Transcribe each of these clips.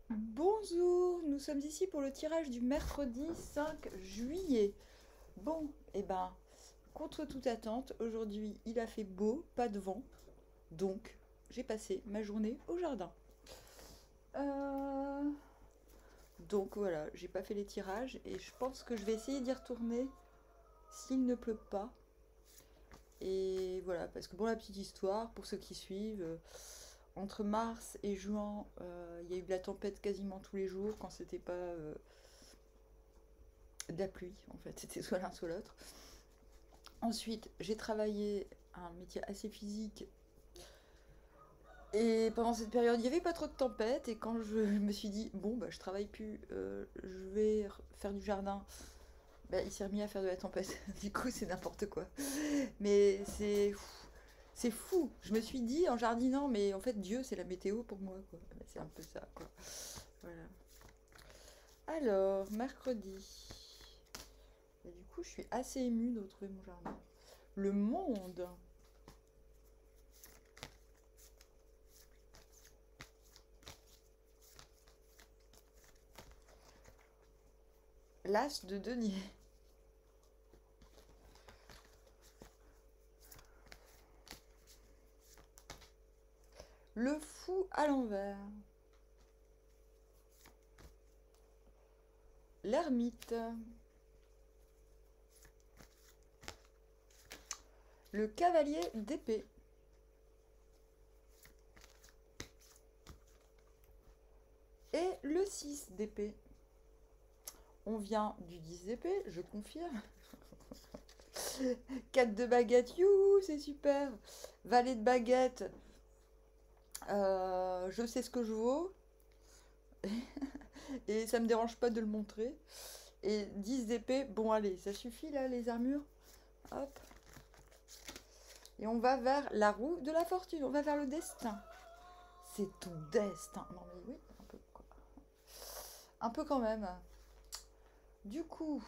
Bonjour, nous sommes ici pour le tirage du mercredi 5 juillet. Bon, eh ben, contre toute attente, aujourd'hui il a fait beau, pas de vent, donc j'ai passé ma journée au jardin. Euh, Donc voilà, j'ai pas fait les tirages et je pense que je vais essayer d'y retourner s'il ne pleut pas. Et voilà, parce que bon, la petite histoire, pour ceux qui suivent, entre mars et juin, il y a eu de la tempête quasiment tous les jours quand c'était pas de la pluie en fait, c'était soit l'un soit l'autre. Ensuite, j'ai travaillé un métier assez physique et pendant cette période, il n'y avait pas trop de tempête et quand je me suis dit bon bah je travaille plus, je vais faire du jardin, bah, il s'est remis à faire de la tempête. Du coup, c'est n'importe quoi. Mais c'est fou. Je me suis dit en jardinant, mais en fait Dieu c'est la météo pour moi quoi. C'est un peu ça quoi. Voilà. Alors, mercredi. Et du coup, je suis assez émue de retrouver mon jardin. Le monde. L'as de denier. Le fou à l'envers. L'ermite. Le cavalier d'épée. Et le 6 d'épée. On vient du 10 d'épée, je confirme. 4 de baguette, youhou, c'est super. Valet de baguette, je sais ce que je vaux. Et ça me dérange pas de le montrer. Et 10 d'épée, bon allez, ça suffit là les armures. Hop. Et on va vers la roue de la fortune, on va vers le destin. C'est ton destin. Non mais oui, un peu quoi. Un peu quand même. Du coup,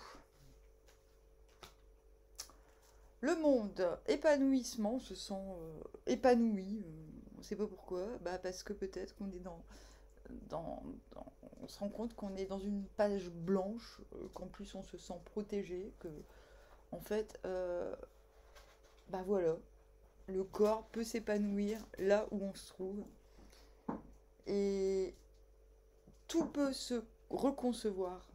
le monde, épanouissement, on se sent épanoui. On sait pas pourquoi. Bah parce que peut-être qu'on est dans, on se rend compte qu'on est dans une page blanche, qu'en plus on se sent protégé, que en fait, bah voilà, le corps peut s'épanouir là où on se trouve et tout peut se reconcevoir.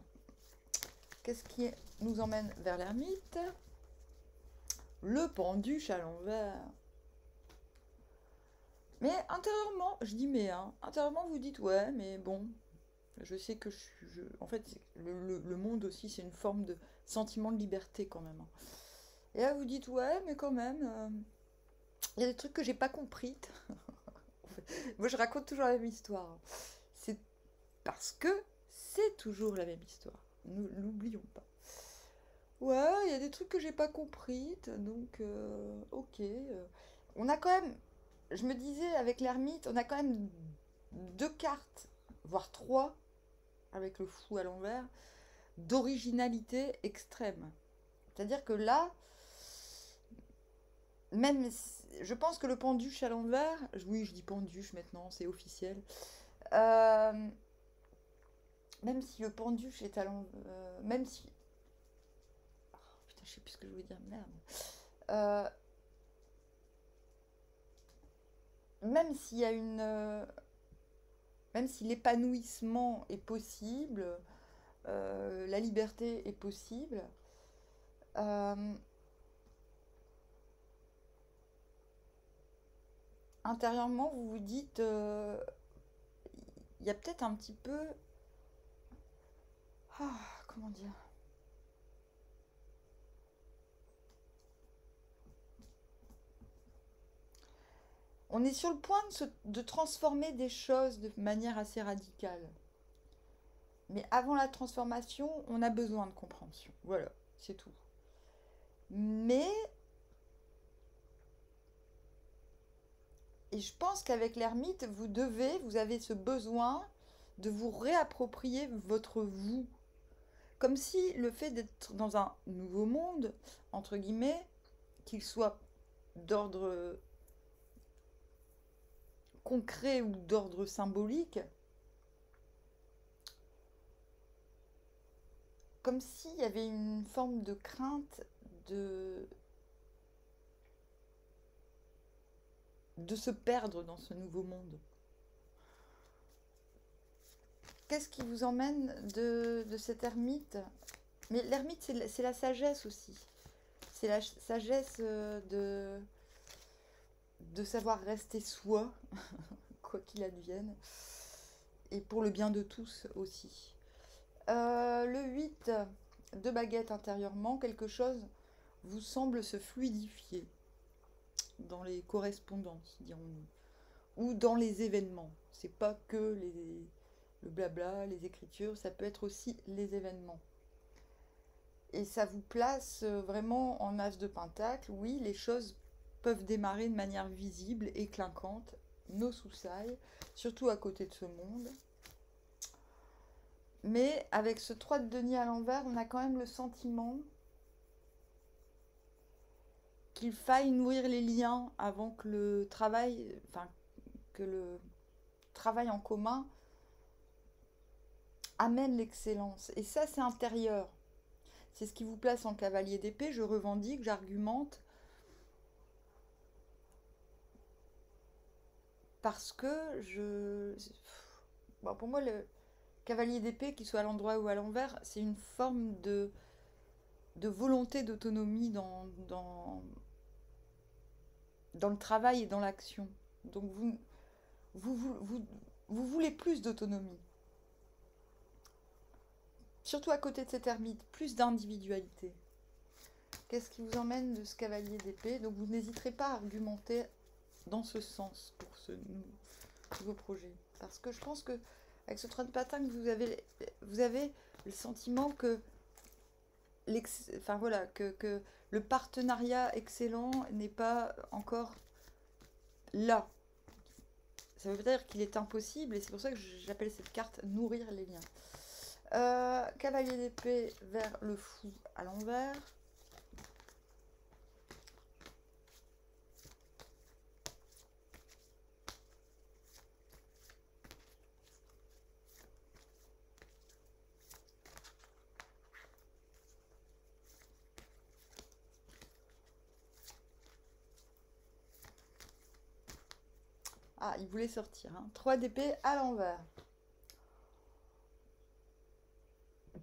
Qu'est-ce qui nous emmène vers l'ermite? Le penduche à l'envers. Mais intérieurement, je dis mais, hein, intérieurement vous dites ouais, mais bon, je sais que en fait, le monde aussi, c'est une forme de sentiment de liberté quand même, hein. Et là, vous dites, ouais, mais quand même, il y a des trucs que j'ai pas compris. Moi, je raconte toujours la même histoire. C'est parce que c'est toujours la même histoire. Nous l'oublions pas. Ouais, il y a des trucs que j'ai pas compris, donc ok. On a quand même, je me disais avec l'ermite, on a quand même deux cartes, voire trois, avec le fou à l'envers, d'originalité extrême. C'est-à-dire que là, même, je pense que le penduche à l'envers, oui, je dis penduche maintenant, c'est officiel. Euh, Même si le penduche est à l'envers, même si, oh, putain, je sais plus ce que je voulais dire, merde. Euh, Même s'il y a même si l'épanouissement est possible, la liberté est possible. euh, Intérieurement, vous vous dites, il y a peut-être un petit peu, comment dire, on est sur le point de transformer des choses de manière assez radicale. Mais avant la transformation, on a besoin de compréhension. Voilà, c'est tout. Mais, et je pense qu'avec l'ermite, vous avez ce besoin de vous réapproprier votre vous. Comme si le fait d'être dans un nouveau monde, entre guillemets, qu'il soit d'ordre concret ou d'ordre symbolique, comme s'il y avait une forme de crainte de, de se perdre dans ce nouveau monde. Qu'est-ce qui vous emmène de cet ermite? Mais l'ermite, c'est la sagesse aussi. C'est la sagesse de savoir rester soi, quoi qu'il advienne, et pour le bien de tous aussi. Le 8 de baguette intérieurement, quelque chose vous semble se fluidifier dans les correspondances, dirons-nous, ou dans les événements. C'est pas que le blabla, les écritures, ça peut être aussi les événements. Et ça vous place vraiment en as de pentacle. Oui, les choses peuvent démarrer de manière visible et clinquante, nos soussailles, surtout à côté de ce monde. Mais avec ce 3 de denier à l'envers, on a quand même le sentiment qu'il faille nourrir les liens avant que le travail, enfin, que le travail en commun amène l'excellence. Et ça, c'est intérieur. C'est ce qui vous place en cavalier d'épée. Je revendique, j'argumente. Parce que bon, pour moi, le cavalier d'épée, qu'il soit à l'endroit ou à l'envers, c'est une forme de volonté d'autonomie dans le travail et dans l'action. Donc vous voulez plus d'autonomie. Surtout à côté de cet ermite, plus d'individualité. Qu'est-ce qui vous emmène de ce cavalier d'épée? Donc vous n'hésiterez pas à argumenter dans ce sens pour ce nouveau projet. Parce que je pense que avec ce 3 de patin, vous avez le sentiment que, que le partenariat excellent n'est pas encore là. Ça veut dire qu'il est impossible, et c'est pour ça que j'appelle cette carte nourrir les liens. Cavalier d'épée vers le fou à l'envers. Ah, il voulait sortir. 3 d'épée à l'envers.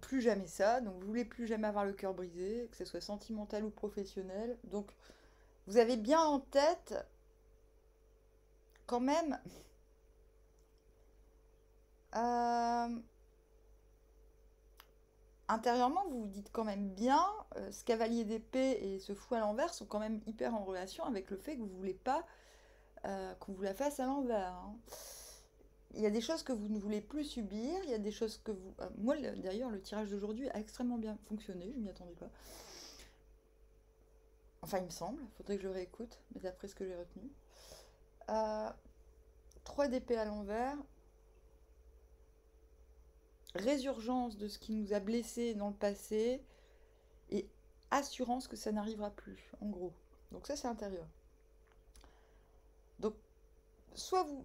Plus jamais ça. Donc, vous voulez plus jamais avoir le cœur brisé, que ce soit sentimental ou professionnel. Donc, vous avez bien en tête, quand même, intérieurement, vous vous dites quand même bien, ce cavalier d'épée et ce fou à l'envers sont quand même hyper en relation avec le fait que vous voulez pas qu'on vous la fasse à l'envers. Il y a des choses que vous ne voulez plus subir, il y a des choses que vous... moi, d'ailleurs, le tirage d'aujourd'hui a extrêmement bien fonctionné, je m'y attendais pas. Enfin, il me semble, il faudrait que je le réécoute, mais d'après ce que j'ai retenu. 3 d'épée à l'envers. Résurgence de ce qui nous a blessés dans le passé et assurance que ça n'arrivera plus, en gros. Donc ça, c'est intérieur. Donc, soit vous,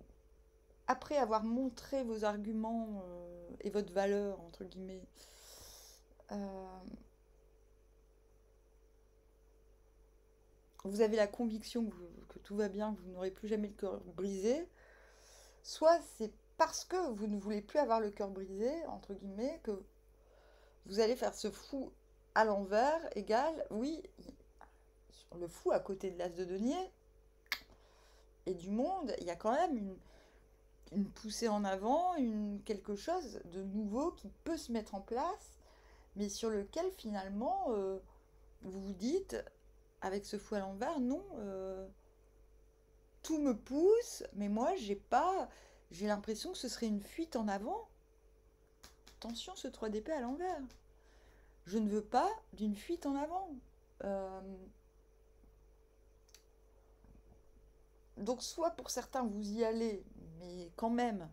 après avoir montré vos arguments et votre valeur, entre guillemets, vous avez la conviction que tout va bien, que vous n'aurez plus jamais le cœur brisé, soit c'est parce que vous ne voulez plus avoir le cœur brisé, entre guillemets, que vous allez faire ce fou à l'envers, égal, oui, le fou à côté de l'as de denier et du monde, il y a quand même une poussée en avant, quelque chose de nouveau qui peut se mettre en place, mais sur lequel finalement vous vous dites, avec ce fou à l'envers, non, tout me pousse, mais moi j'ai l'impression que ce serait une fuite en avant. Attention, ce 3 d'épée à l'envers. Je ne veux pas d'une fuite en avant. Donc soit pour certains vous y allez, mais quand même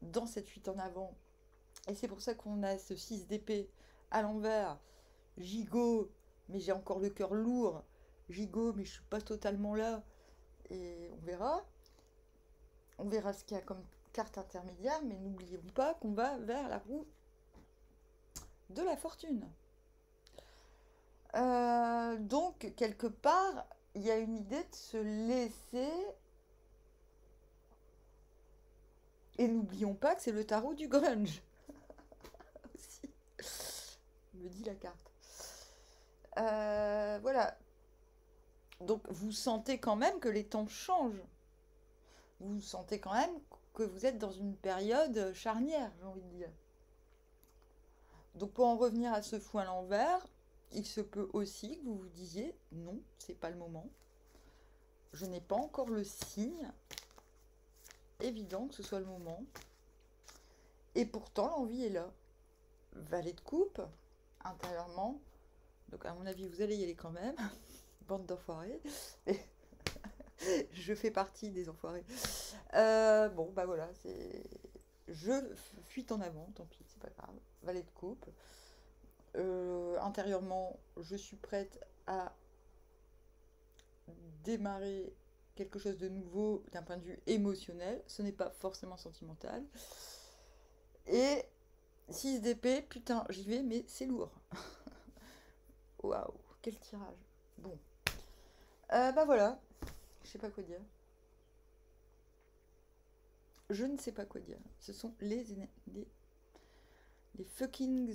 dans cette fuite en avant. Et c'est pour ça qu'on a ce 6 d'épée à l'envers. Gigot, mais j'ai encore le cœur lourd. Gigot, mais je suis pas totalement là. Et on verra. On verra ce qu'il y a comme carte intermédiaire, mais n'oublions pas qu'on va vers la roue de la fortune. Donc, quelque part, il y a une idée de se laisser. Et n'oublions pas que c'est le tarot du grunge. Aussi. Me dit la carte. Voilà. Donc, vous sentez quand même que les temps changent. Vous sentez quand même que vous êtes dans une période charnière, j'ai envie de dire. Donc, pour en revenir à ce fou à l'envers, il se peut aussi que vous vous disiez non, c'est pas le moment. Je n'ai pas encore le signe évident que ce soit le moment. Et pourtant, l'envie est là. Valet de coupe, intérieurement. Donc, à mon avis, vous allez y aller quand même. Bande d'enfoirés. Je fais partie des enfoirés. Bon, bah voilà, c'est. Je fuite en avant, tant pis, c'est pas grave. Valet de coupe. Intérieurement, je suis prête à démarrer quelque chose de nouveau d'un point de vue émotionnel. Ce n'est pas forcément sentimental. Et 6 d'épée, putain, j'y vais, mais c'est lourd. Waouh, quel tirage. Bon. Bah voilà, je sais pas quoi dire. Je ne sais pas quoi dire. Ce sont les fucking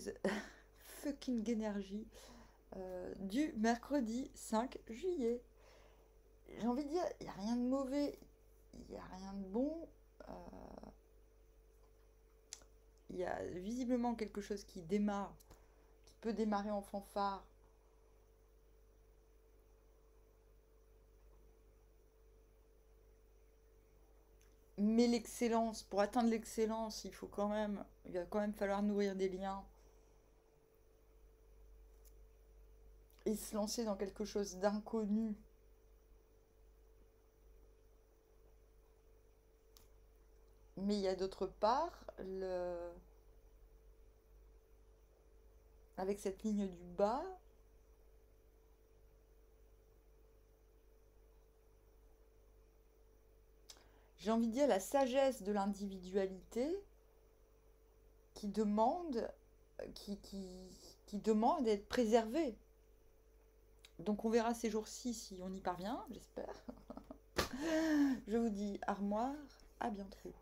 énergies du mercredi 5 juillet. J'ai envie de dire, il n'y a rien de mauvais, il n'y a rien de bon. Il y a visiblement quelque chose qui démarre, qui peut démarrer en fanfare. Mais l'excellence, pour atteindre l'excellence, il va quand même falloir nourrir des liens et se lancer dans quelque chose d'inconnu. Mais il y a d'autre part, avec cette ligne du bas, j'ai envie de dire la sagesse de l'individualité qui demande, qui demande d'être préservée. Donc on verra ces jours-ci si on y parvient, j'espère. Je vous dis armoire, à bientôt.